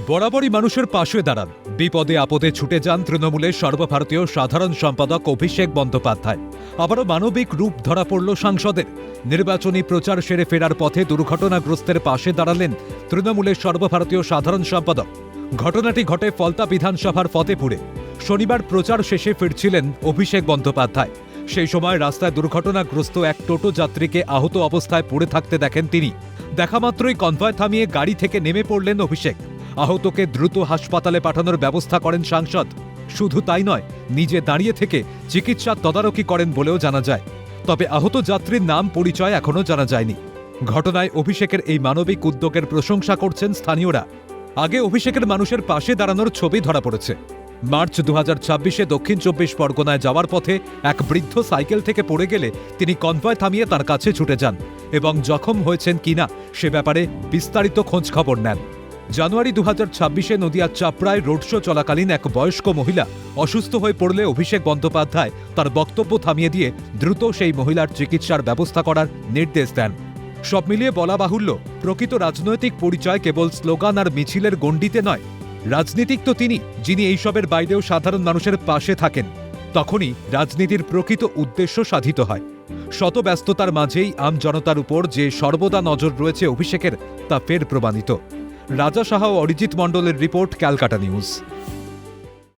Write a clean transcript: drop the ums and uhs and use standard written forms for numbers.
বরাবরই মানুষের পাশে দাঁড়ান, বিপদে আপদে ছুটে যান তৃণমূলের সর্বভারতীয় সাধারণ সম্পাদক অভিষেক বন্দ্যোপাধ্যায়। আবারও মানবিক রূপ ধরা পড়ল সাংসদের। নির্বাচনী প্রচার সেরে ফেরার পথে দুর্ঘটনাগ্রস্তের পাশে দাঁড়ালেন তৃণমূলের সর্বভারতীয় সাধারণ সম্পাদক। ঘটনাটি ঘটে ফলতা বিধানসভার ফতেপুরে। শনিবার প্রচার শেষে ফিরছিলেন অভিষেক বন্দ্যোপাধ্যায়। সেই সময় রাস্তায় দুর্ঘটনাগ্রস্ত এক টোটো যাত্রীকে আহত অবস্থায় পড়ে থাকতে দেখেন তিনি। দেখা মাত্রই কনভয় থামিয়ে গাড়ি থেকে নেমে পড়লেন অভিষেক। আহতকে দ্রুত হাসপাতালে পাঠানোর ব্যবস্থা করেন সাংসদ। শুধু তাই নয়, নিজে দাঁড়িয়ে থেকে চিকিৎসার তদারকি করেন বলেও জানা যায়। তবে আহত যাত্রীর নাম পরিচয় এখনও জানা যায়নি। ঘটনায় অভিষেকের এই মানবিক উদ্যোগের প্রশংসা করছেন স্থানীয়রা। আগে অভিষেকের মানুষের পাশে দাঁড়ানোর ছবি ধরা পড়েছে। মার্চ 2026-এ দক্ষিণ 24 পরগনায় যাওয়ার পথে এক বৃদ্ধ সাইকেল থেকে পড়ে গেলে তিনি কনভয় থামিয়ে তার কাছে ছুটে যান এবং জখম হয়েছেন কিনা সে ব্যাপারে বিস্তারিত খোঁজ খবর নেন। জানুয়ারি 2026-এ নদিয়ার চাপড়ায় রোড শো চলাকালীন এক বয়স্ক মহিলা অসুস্থ হয়ে পড়লে অভিষেক বন্দ্যোপাধ্যায় তার বক্তব্য থামিয়ে দিয়ে দ্রুত সেই মহিলার চিকিৎসার ব্যবস্থা করার নির্দেশ দেন। সব মিলিয়ে বলা বাহুল্য, প্রকৃত রাজনৈতিক পরিচয় কেবল স্লোগান আর মিছিলের গণ্ডিতে নয়। রাজনীতিক তো তিনি, যিনি এইসবের বাইরেও সাধারণ মানুষের পাশে থাকেন। তখনই রাজনীতির প্রকৃত উদ্দেশ্য সাধিত হয়। শত ব্যস্ততার মাঝেই আম জনতার উপর যে সর্বদা নজর রয়েছে অভিষেকের, তা ফের প্রমাণিত। রাজা সাহা ও অরিজিৎ মণ্ডলের রিপোর্ট, ক্যালকাটা নিউজ।